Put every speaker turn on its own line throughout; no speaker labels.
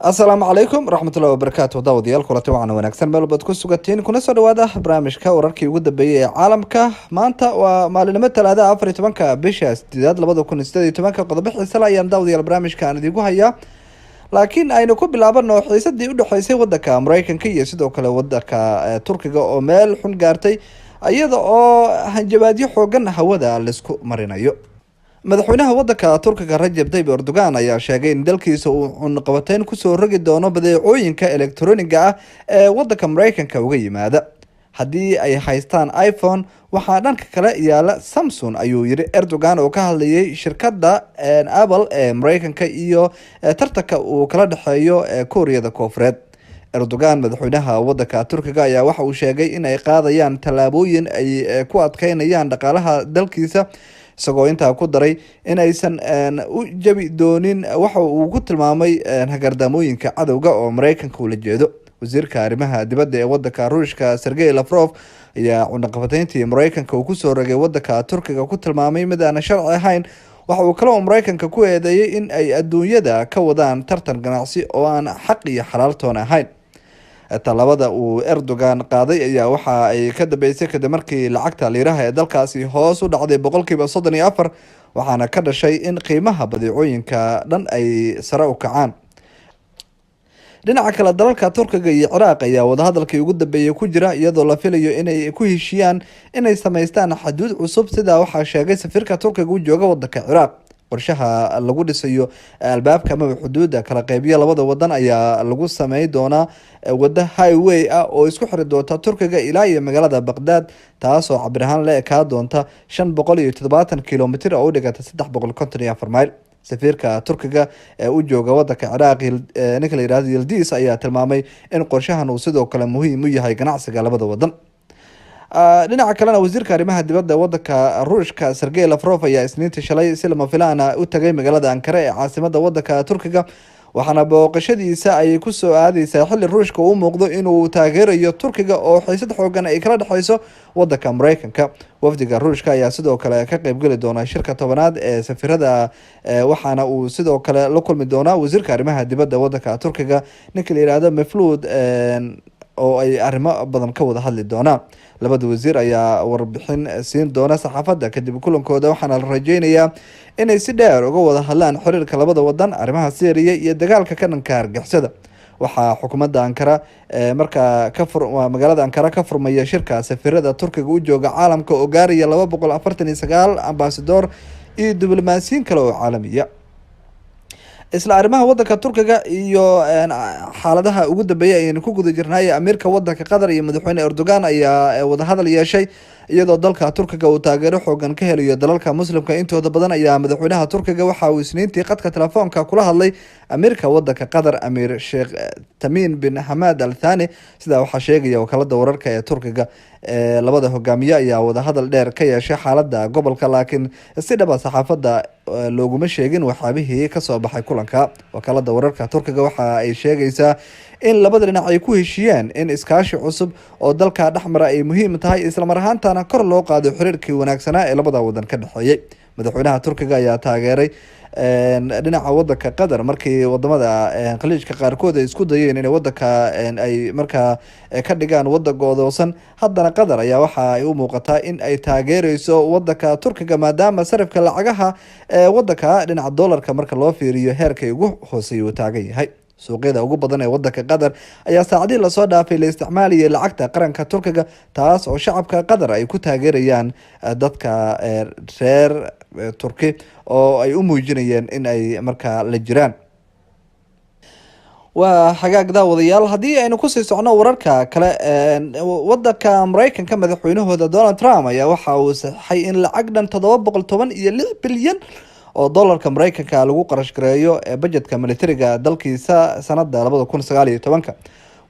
asalaamu calaykum waraxmatullahi wabarakaatu daawadayaal kulati wacan wanaagsan meel baad ku sugatiin kuna soo dhawaada barnaamijka wararkii ugu dambeeyay ee caalamka. maanta waa maalinimo talaada 14 bisha 8 2018 qodobo xiise leh ayaan daawadayaal barnaamijka aan idiinku hayaa, laakiin aynu ku bilaabano xiisadii u dhexeysay wadanka Mareykanka iyo sidoo kale wadanka Turkiga oo meel xun gaartay iyada oo hanjabaadyo xoogan hawada la isku marinayo. madaxweynaha wadanka Turkiga Recep Tayyip Erdogan ayaa sheegay in dalkiisa uu cunaqabateyn kusoo rogi doono badeecooyinka elektarooniga ah ee wadanka Mareykanka uga yimaada haddii ay haystaan iPhone. waxaa dhanka kale yaala Samsung, ayuu yiri Erdogan oo ka hadlayay shirkadda Apple ee Mareykanka iyo tartanka uu kala dhexeeyo Kooriyada Koonfureed. Erdogan madaxweynaha wadanka Turkiga ayaa waxa uu sheegay in ay qaadayaan tallaabooyin ay ku adkeynayaan dhaqaalaha dalkiisa, isagoo intaa ku daray in aysan u jabi doonin waxa uu ku tilmaamay hagardaamooyinka cadowga oo Mareykanka ula jeedo. wasiirka arrimaha dibadda ee wadanka Ruushka Sergey Lavrov ayaa cunaqabateyntii Mareykanka uu kusoo rogay wadanka Turkiga ku tilmaamay mid aan sharci ahayn. waxa uu kale oo Mareykanka ku eedeeyay in ay adduunyada ka wadaan tartan ganacsi oo aan xaq iyo xalaal toon ahayn. talabada uu Erdogan qaaday ayaa waxa ay ka dambeysay kadib markii lacagta liiraha ee dalkaasi hoos u dhacday 34%, waxaana ka dhashay in qiimaha badeecooyinka dhan ay sare u kacaan. dhinaca kale, dalalka Turkiga iyo Ciraaq ayaa wadahadalkii ugu dambeeyay ku jira, iyadoo la filayo inay ku heshiiyaan inay sameystaan xuduud cusub, sida waxaa sheegay safiirka Turkiga u jooga wadanka Ciraaq. qorshaha lagu dhisayo albaabka ama xuduuda kala qeybiya labada wadan ayaa lagu sameyn doonaa wada highway ah oo isku xiri doonta Turkiga ilaa iyo magaalada Baghdad, taasoo cabir ahaan la ekaa doonta 570 kilomitir oo u dhiganta 354 mayl. safiirka Turkiga ee u jooga wadanka Ciraaq ninka la yiraahdo Yildiz ayaa tilmaamay in qorshahan uu sidoo kale muhiim u yahay ganacsiga labada wadan. dhinaca kalena, wasiirka arrimaha dibadda wadanka Ruushka Sergey Lavrov ayaa Isniintii shalay si lama filaan ah u tagay magaalada Ankara ee caasimadda wadanka Turkiga, waxaana booqashadiisa ay ku soo aadeysaa xilli Ruushka uu muuqdo inuu taageerayo Turkiga oo xiisad xoogan ay kala dhexeyso wadanka Mareykanka. wafdiga Ruushka ayaa sidoo kale ka qeybgeli doona shirka tobanaad ee safiirada, waxaana uu sidoo kale la kulmi doonaa wasiirka arrimaha dibadda wadanka Turkiga ninka la yiraahdo Mevlut oo ay arrimo badan ka wada hadli doonaan. labada wasiir ayaa warbixin siin doona saxaafadda kadib kulankooda, waxaana la rajeynayaa inay si dheer uga wada hadlaan xiriirka labada wadan, arrimaha Syria iyo dagaalka ka dhanka argixisada. waxaa xukuumadda Ankara markaa magaalada Ankara ka furmaya shirka safiirada Turkiga u jooga caalamka oo gaaraya 249 ambaasador iyo diblomaasiyiin kale oo caalamiya. isla arrimaha wadanka Turkiga iyo xaaladaha ugu dambeeyay ayaynu ku guda jirnay. amiirka wadanka Qatar iyo madaxweyne Erdogan ayaa wada hadal yeeshay, iyadoo dalka Turkiga uu taageero xoogan ka helayo dalalka muslimka intooda badan. ayaa madaxweynaha Turkiga waxa uu Isniintii qadka telefoonka kula hadlay amiirka wadanka Qatar Amir Sheikh Tamim bin Hamad Al Thani, sida waxaa sheegaya wakaalada wararka ee Turkiga. labada hogaamiye ayaa wada hadal dheer ka yeeshay xaaladda gobolka, laakiin si dhab ah saxaafadda looguma sheegin waxyaabihii ka soo baxay kulanka. wakaalada wararka Turkiga waxa ay sheegaysaa in labada dhinac ay ku heshiiyeen in iskaashi cusub oo dalka dhexmara ay muhiim tahay, isla mar ahaantana kor loo qaado xiriirkii wanaagsanaa ee labada wadan ka dhexeeyay. madaxweynaha Turkiga ayaa taageeray dhinaca wadanka Qatar markii wadamada khaliijka qaarkood ay isku dayeen in wadanka ay markaa ka dhigaan wadan go'doonsan. haddana Qatar ayaa waxa ay u muuqataa in ay taageereyso wadanka Turkiga maadaama sarifka lacagaha wadanka dhinaca dollarka marka loo fiiriyo heerka ugu hooseeya uu taagan yahay. suuqyada ugu badan ee wadanka Qatar ayaa saacadii lasoo dhaafay la isticmaalayay lacagta qaranka Turkiga, taas oo shacabka Qatar ay ku taageerayaan dadka reer Turki oo ay u muujinayeen in ay markaa la jiraan. waa xagaag daawadayaal, haddii aynu kusii socno wararka kale, wadanka Mareykanka madaxweynahooda Donald Trump ayaa waxa uu saxay in lacag dhan 716 bilyan oo dollarka Mareykanka lagu qarash gareeyo budgetka militariga dalkiisa sanada 2019.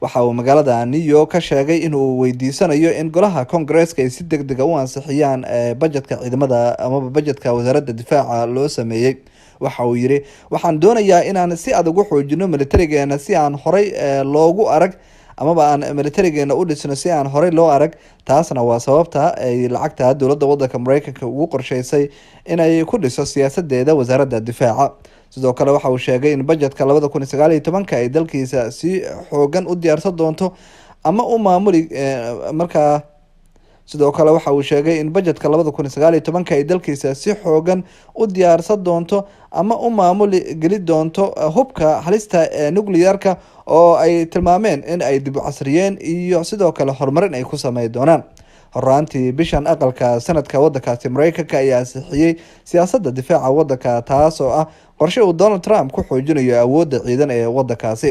waxa uu magaalada New York ka sheegay inuu weydiisanayo in golaha Congress-ka ay si degdeg ah u ansixiyaan budgetka ciidamada ama budgetka wasaaradda difaaca loo sameeyay. waxa uu yiri, waxaan doonayaa inaan si adag u xoojino militarigeena si aan horey loogu arag amaba aan militarigeena u dhisno si aan horey loo arag. taasna waa sababta ay lacagta dowladda wadanka Mareykanka ugu qorsheysay inay ku dhiso siyaasadeeda wasaaradda difaaca. sidoo kale waxa uu sheegay in bajetka 2019 ay dalkiisa si xoogan u diyaarsan doonto ama u maamuli markaa sidoo kale waxa uu sheegay in bajetka 2019 ay dalkiisa si xoogan u diyaarsan doonto ama u maamuli geli doonto hubka halista nuclearka oo ay tilmaameen in ay dib u casriyeen iyo sidoo kale horumarin ay ku sameyn doonaan. horaantii bishan aqalka sanadka wadankaasi Mareykanka ayaa ansixiyay siyaasadda difaaca wadanka taas oo ah qorshe uu Donald Trump ku xoojinayo awoodda ciidan ee wadankaasi.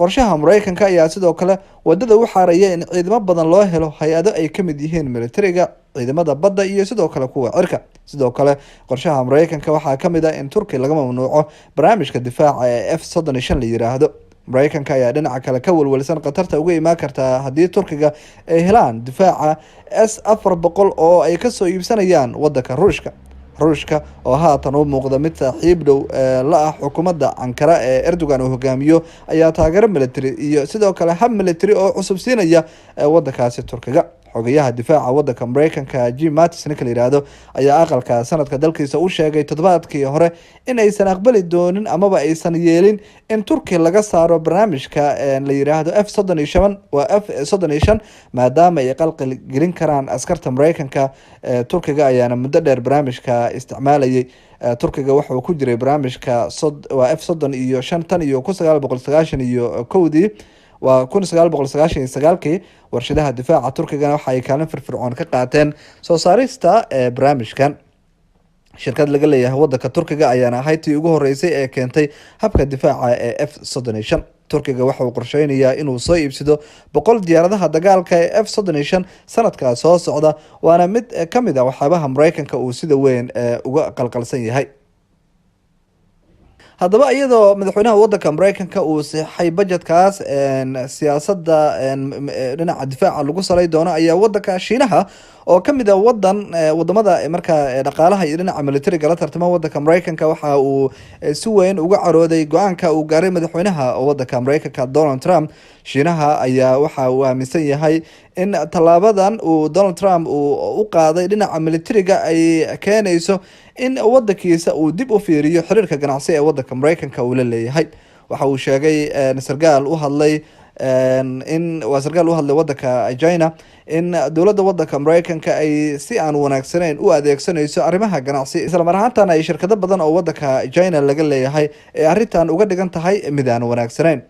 qorshaha Mareykanka ayaa sidoo kale wadada u xaaraya in ciidamo badan loo helo hay-ado ay ka mid yihiin militariga, ciidamada badda iyo sidoo kale kuwa cirka. sidoo kale qorshaha Mareykanka waxaa ka mid ah in Turkiga laga mamnuuco barnaamijka difaaca ee F-35 la yiraahdo. Mareykanka ayaa dhinaca kale ka walwalsan khatarta uga imaan karta haddii Turkiga ay helaan difaaca S-400 oo ay kasoo iibsanayaan wadanka Ruushka oo haatan u muuqda mid saaxiib dhow la ah xukuumadda Ankara ee Erdogan uu hogaamiyo ayaa taageero military iyo sidoo kale hab military oo cusub siinaya wadankaasi Turkiga. xogayaha difaaca wadanka Mareykanka Jim Mattis ninka la yiraahdo ayaa aqalka sanadka dalkiisa u sheegay toddobaadkii hore in aysan aqbali doonin amaba aysan yeelin in Turkiga laga saaro barnaamijka la yiraahdo F-35 maadaama ay qalqal gelin karaan askarta Mareykanka. Turkiga ayaana muddo dheer barnaamijka isticmaalayay. Turkiga waxa uu ku jiray barnaamijka F-35 tan iyo 1991 waa 1999 warshadaha difaaca Turkigana waxa ay kaalin firfircoon ka qaateen soo saarista barnaamijkan. shirkad laga leeyahay wadanka Turkiga ayaana ahayd tii ugu horeysay ee keentay habka difaaca ee F-35. Turkiga waxa uu qorsheynayaa inuu soo iibsado 100 diyaaradaha dagaalka ee F-35 sanadka soo socda, waana mid ka mid ah waxyaabaha Mareykanka uu sida weyn uga qalqalsan yahay. haddaba iyadoo madaxweynaha wadanka Mareykanka uu saxay bajetkaas siyaasadda dhinaca difaaca lagu salay doono ayaa wadanka Shiinaha oo ka mid ah wadamada markaa dhaqaalaha iyo dhinaca militariga la tartama wadanka Mareykanka waxa uu si weyn uga carooday go-aanka uu gaaray madaxweynaha wadanka Mareykanka Donald Trump. Shiinaha ayaa waxa uu aaminsan yahay in talaabadan uu Donald Trump uu u qaaday dhinaca militariga ay keenayso in wadankiisa uu dib u fiiriyo xiriirka ganacsi ee wadanka Mareykanka uu la leeyahay. waxa uu sheegay sargaal u hadlay wadanka China in dowladda wadanka Mareykanka ay si aan wanaagsaneyn u adeegsanayso arrimaha ganacsi, isla mar ahaantaana ay shirkado badan oo wadanka China laga leeyahay ee arrintan uga dhigan tahay mid aan wanaagsaneyn.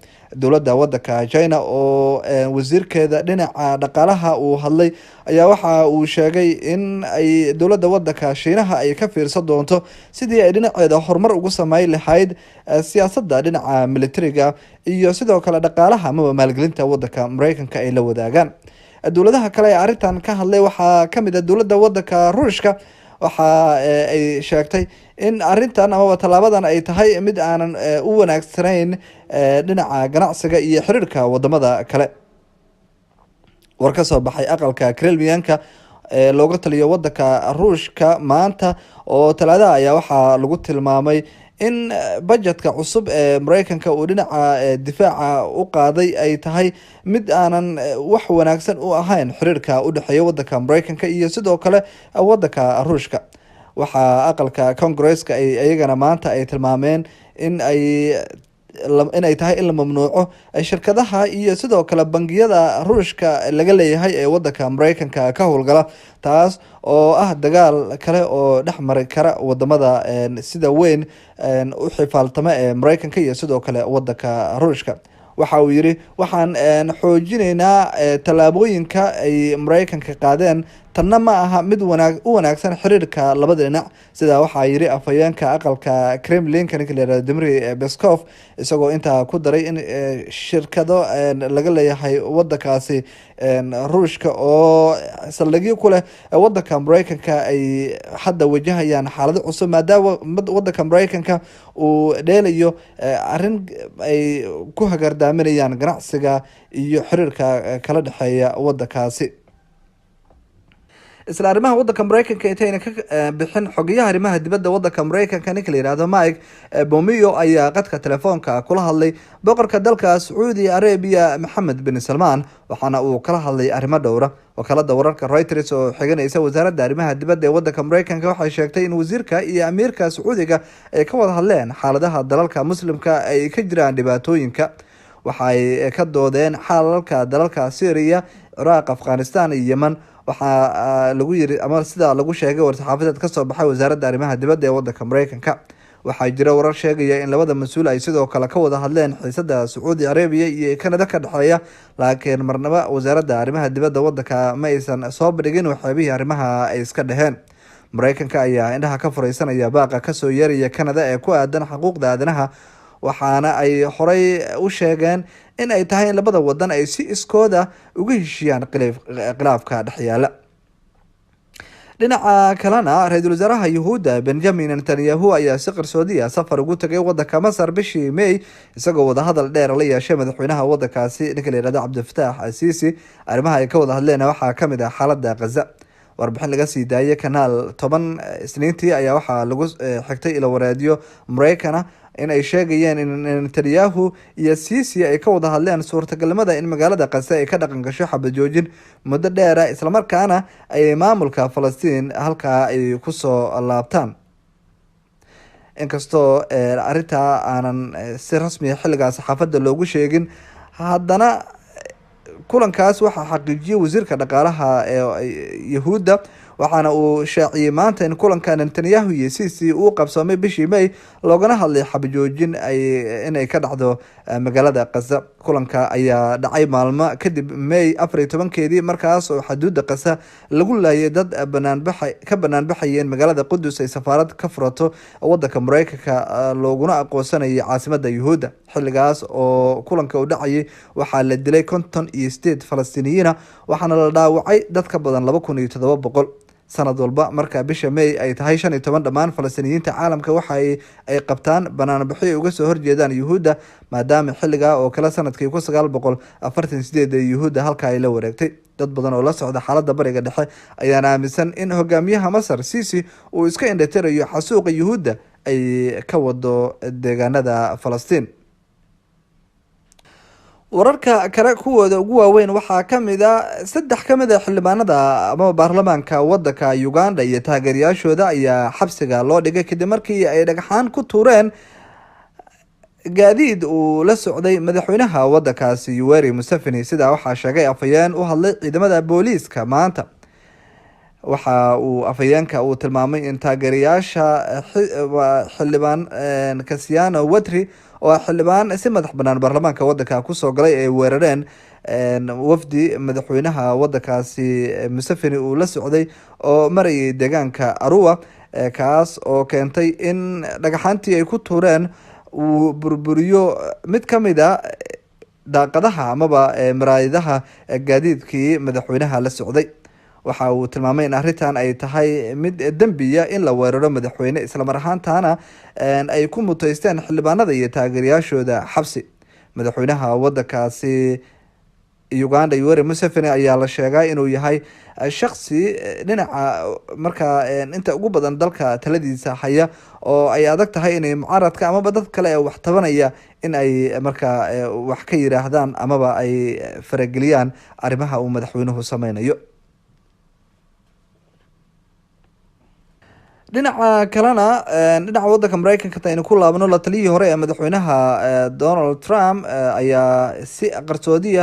dowladda wadanka China oo wasiirkeeda dhinaca dhaqaalaha uu hadlay ayaa waxa uu sheegay in ay dowladda wadanka Shiinaha ay ka fiirsan doonto sidii ay dhinaceeda horumar ugu sameyn lahayd siyaasadda dhinaca militariga iyo sidoo kale dhaqaalaha ama maalgelinta wadanka Mareykanka ay la wadaagaan. dowladaha kale ee arrintan ka hadlay waxaa ka mid ah dowladda wadanka Ruushka. waxa ay sheegtay in arrintan ama talaabadan ay tahay mid aanan u wanaagsaneyn dhinaca ganacsiga iyo xiriirka wadamada kale. war ka soo baxay aqalka Kremlin-ka looga taliyo wadanka Ruushka maanta oo talaada ayaa waxaa lagu tilmaamay in bajetka cusub ee Mareykanka uu dhinaca difaaca u qaaday ay tahay mid aanan wax wanaagsan u ahayn xiriirka u dhaxeeya wadanka Mareykanka iyo sidoo kale wadanka Ruushka. waxa aqalka Congress-ka ay ayagana maanta ay tilmaameen in ay tahay in la mamnuuco shirkadaha iyo sidoo kale bangiyada Ruushka laga leeyahay ee wadanka Mareykanka ka howlgala, taas oo ah dagaal kale oo dhexmari kara wadamada sida weyn u xifaaltama ee Mareykanka iyo sidoo kale wadanka Ruushka. waxa uu yiri waxaan xoojinaynaa talaabooyinka ay Mareykanka qaadeen, tanna ma aha mid wanaagsan xiriirka labada dhinac, sida waxa yiri afhayeenka aqalka Kremlin-ka ninka la yiraahdo Dmitry Peskov, isagoo intaa ku daray in shirkado laga leeyahay wadankaasi Ruushka oo saldhigyo ku leh wadanka Mareykanka ay hadda wajahayaan xaalado cusub maadaama wadanka Mareykanka uu dheelayo arrin ay ku hagardaaminayaan ganacsiga iyo xiriirka kala dhexeeya wadankaasi. isla arrimaha wadanka Mareykanka intayna ka bixin xogayaha arrimaha dibadda wadanka Mareykanka ninka la yiraahdo Mike Pompeo ayaa qadka telefoonka kula hadlay boqorka dalka Saudi Arabia Mohammed bin Salman, waxaana uu kala hadlay arrimo dhowr wakaalada wararka Reuters oo xiganaysa wasaaradda arrimaha dibadda ee wadanka Mareykanka waxay sheegtay in wasiirka iyo amiirka Sacuudiga ay ka wada hadleen xaaladaha dalalka muslimka ay ka jiraan dhibaatooyinka. waxay ka doodeen xalalka dalalka Syria, Iraq, Afghanistan iyo Yemen. waxaa lagu yiri ama sida lagu sheegay war-saxaafadeed ka soo baxay wasaaradda arrimaha dibadda ee wadanka Mareykanka. waxaa jira warar sheegaya in labada mas-uul ay sidoo kale ka wada hadleen xiisada Saudi Arabia iyo Canada ka dhexeeya, laakiin marnaba wasaaradda arrimaha dibadda wadanka ma aysan soo bandhigin waxyaabihii arrimaha ay iska dheheen. Mareykanka ayaa indhaha ka fureysanaya baaqa kasoo yeeraya Canada ee ku aadan xuquuqda aadanaha, waxaana ay horey u sheegeen in ay tahay in labada wadan ay si iskooda uga heshiiyaan khilaafka dhexyaala. dhinaca kalena ra-iisul wasaaraha Yuhuudda Benjamin Netanyahu ayaa si qarsoodi safar ugu tagay wadanka Masar bishii May, isagoo wada hadal dheer la yeeshay madaxweynaha wadankaasi ninka la yiraahdo Cabdilfataax al-Siisi. arrimaha ay ka wada hadleen waxaa kamid ah xaaladda Gaza. warbixin laga sii daayay kanaal 10 Isniintii ayaa waxaa lagu xigtay ilo waraadiyo Mareykan in ay sheegayeen in Netanyahu iyo Siisi ay ka wada hadleen suurtagalnimada in magaalada Gaza ay ka dhaqan gasho xabad joojin muddo dheer, isla markaana ay maamulka Falastiin halkaa ay ku soo laabtaan. inkastoo arrinta aanan si rasmi xilligaas saxaafadda loogu sheegin, haddana kulankaas waxaa xaqiijiyay wasiirka dhaqaalaha ee Yuhuudda, waxaana uu shaaciyay maanta in kulanka Netanyahu iyo Siisi uu qabsoomay bishii May loogana hadlay xabad joojin inay ka dhacdo magaalada Gaza. kulanka ayaa dhacay maalmo kadib May 14keedii markaas oo xuduudda Gaza lagu laayay dad banaanbaxayeen magaalada Qudus ay safaarad ka furato wadanka Mareykanka looguna aqoonsanayay caasimadda Yuhuudda. xilligaas oo kulanka u dhacayay waxaa la dilay 58 Falastiiniyiin, waxaana la dhaawacay dad ka badan 2700. sanad walba marka bisha May ay tahay 15 dhammaan Falastiiniyiinta caalamka waxa ay qabtaan banaanbaxyo uga soo horjeedaan Yuhuudda, maadaama xilliga oo kala sanadkii 1948 Yuhuudda halka ay la wareegtay. dad badan oo la socda xaaladda bariga dhexe ayaan aaminsan in hogaamiyaha Masar Siisi uu iska indhatirayo xasuuqa Yuhuudda ay ka wado deegaanada Falastiin. wararka kale kuwooda ugu waaweyn waxaa kamid ah 3 kamid ah xildhibaanada ama baarlamaanka wadanka Uganda iyo taageerayaashooda ayaa xabsiga loo dhigay kadib markii ay dhagaxaan ku tuureen gaadiid uu la socday madaxweynaha wadankaasi Yoweri Museveni. sidaa waxaa sheegay afhayeen u hadlay ciidamada booliiska maanta. waxa uu afhayeenka uu tilmaamay in taageerayaasha xildhibaan Kasiano Wadri oo xildhibaan si madax banaan baarlamaanka wadanka ku soo galay ay weerareen wafdi madaxweynaha wadankaasi Museveni uu la socday oo marayay deegaanka Arua, kaas oo keentay in dhagaxantii ay ku tuureen uu burburiyo mid kamid ah daaqadaha amaba maraayadaha gaadiidkii madaxweynaha la socday. waxa uu tilmaamay in arrintan ay tahay mid dembiya in la weeraro madaxweyne, isla mar ahaantaana ay ku muteysteen xildhibaanada iyo taageerayaashooda xabsi. madaxweynaha wadankaasi Uganda Yoweri Museveni ayaa la sheegay inuu yahay shakhsi dhinaca markaa inta ugu badan dalka taladiisa haya, oo ay adag tahay inay mucaaradka amaba dad kale wax tabanaya in ay markaa wax ka yiraahdaan amaba ay farageliyaan arrimaha uu madaxweynuhu sameynayo. dhinaca kalena dhinaca wadanka Mareykanka aynu ku laabano, la taliyii hore ee madaxweynaha Donald Trump ayaa si qarsoodi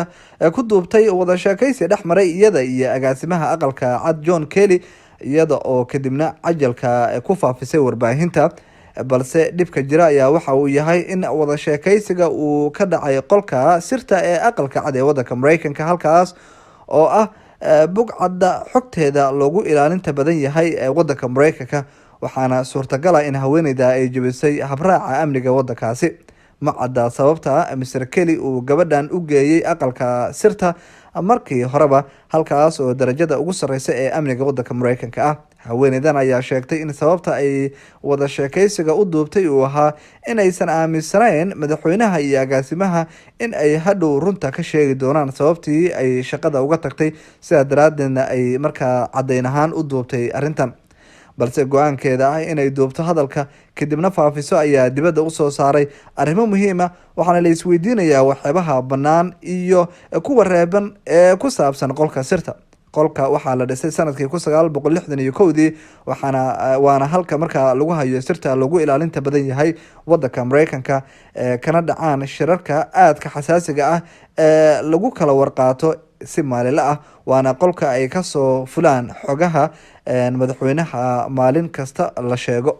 ku duubtay wada sheekaysi dhexmaray iyada iyo agaasimaha aqalka cad John Kelly, iyada oo kadibna cajalka ku faafisay warbaahinta. balse dhibka jira ayaa waxa uu yahay in wada sheekaysiga uu ka dhacay qolka sirta ee aqalka cad ee wadanka Mareykanka, halkaas oo ah bugcadda xogteeda loogu ilaalinta badan yahay ee wadanka Mareykanka, waxaana suurtagal ah in haweeneyda ay jabisay habraaca amniga wadankaasi. ma cadda sababta Mr. Kelly uu gabadhan u geeyay aqalka sirta markii horeba, halkaas oo darajada ugu sareysa ee amniga wadanka Mareykanka ah. haweeneydan ayaa sheegtay in sababta ay wada sheekaysiga u duubtay uu ahaa inaysan aaminsanayn madaxweynaha iyo agaasimaha in ay hadhow runta ka sheegi doonaan sababtii ay shaqada uga tagtay, sidaa daraadeedna ay markaa caddayn ahaan u duubtay arrintan. balse go-aankeeda ah inay duubto hadalka kadibna faafiso ayaa dibadda usoo saaray arrimo muhiima, waxaana la isweydiinayaa waxyaabaha bannaan iyo kuwa reeban ee ku saabsan qolka sirta. qolka waxaa la dhisay sanadkii 1961 waana halka markaa lagu hayo sirta lagu ilaalinta badan yahay wadanka Mareykanka, kana dhacaan shirarka aadka xasaasiga ah ee lagu kala warqaato si maalinle ah, waana qolka ay kasoo fulaan xogaha madaxweynaha maalin kasta la sheego.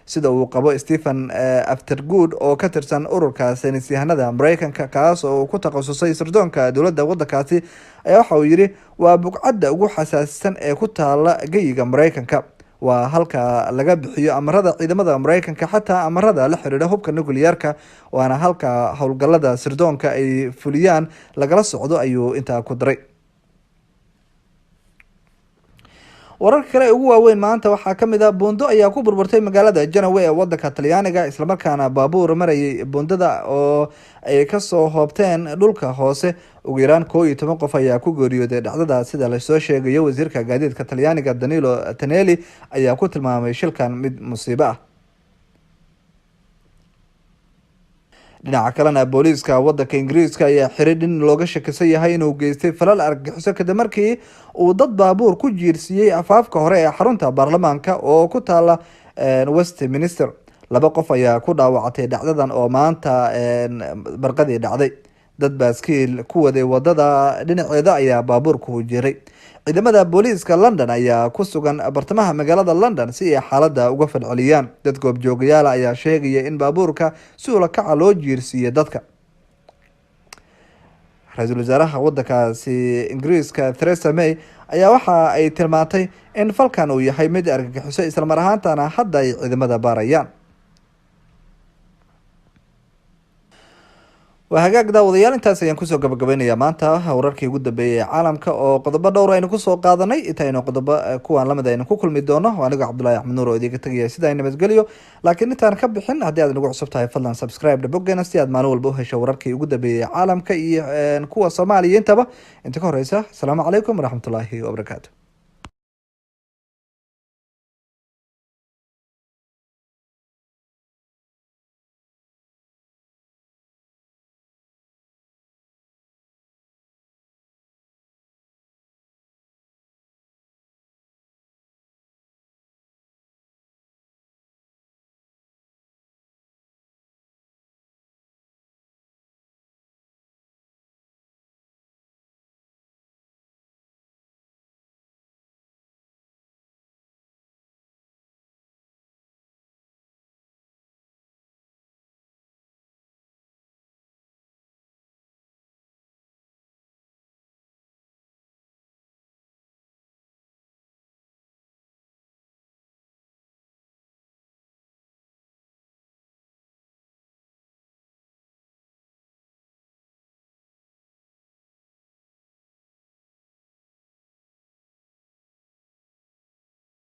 sida uu qabo Stephen Aftergood oo ka tirsan ururka saynisyahanada Mareykanka, kaas oo ku takhasusay sirdoonka dowladda wadankaasi, ayaa waxa uu yiri waa buqcadda ugu xasaasisan ee ku taala geyiga Mareykanka. waa halka laga bixiyo amarada ciidamada Mareykanka, xataa amarada la xiriira hubka nuclearka, waana halka howlgallada sirdoonka ay fuliyaan lagala socdo, ayuu intaa ku daray. wararka kale ugu waaweyn maanta waxaa kamid ah buundo ayaa ku burburtay magaalada Janawe ee wadanka Talyaaniga, isla markaana baabuur marayay buundada oo ay kasoo hoobteen dhulka hoose. ugu yaraan 11 qof ayaa ku geeriyooday dhacdada, sida la soo sheegayo. wasiirka gaadiidka Talyaaniga Danilo Tanelli ayaa ku tilmaamay shilkan mid musiibo ah. dhinaca kalena booliiska wadanka Ingiriiska ayaa xiray in looga shakisan yahay inuu geystay falal argagixiso kadib markii uu dad baabuur ku jiirsiiyey afaafka hore ee xarunta baarlamaanka oo ku taala Westminster. 2 qof ayaa ku dhaawactay dhacdadan oo maanta barqadii dhacday. dad baaskiil ku waday wadada dhinaceeda ayaa baabuurku jiray. ciidamada booliiska London ayaa ku sugan bartamaha magaalada London si ay xaaladda uga falceliyaan. dad goobjoogayaal ayaa sheegaya in baabuurka si ula kaca loo jiirsiiyay dadka. ra-iisul wasaaraha wadankaasi Ingiriiska Theresa May ayaa waxa ay tilmaantay in falkan uu yahay mid argagixiso, isla mar ahaantana hadda ay ciidamada baarayaan. waa hagaag daawadayaal, intaas ayaan kusoo gabagabeynayaa maanta wararkii ugu dambeeyay caalamka oo qodobo dhowr aynu kusoo qaadanay. intaynu qodobo kuwan lamid aynu ku kulmi doono, waa aniga Cabdullaahi Axmed Nuur oo idiga tagaya sida ay nabadgelyo. laakiin intaan ka bixin, haddii aad nagu cusub tahay fadlan subscribe bogeena si aad maalin walba u hesho wararkii ugu dambeeyay caalamka iyo kuwa Soomaaliya intaba. inta ka horeysa, asalaamu calaykum waraxmatullaahi wabarakaatu.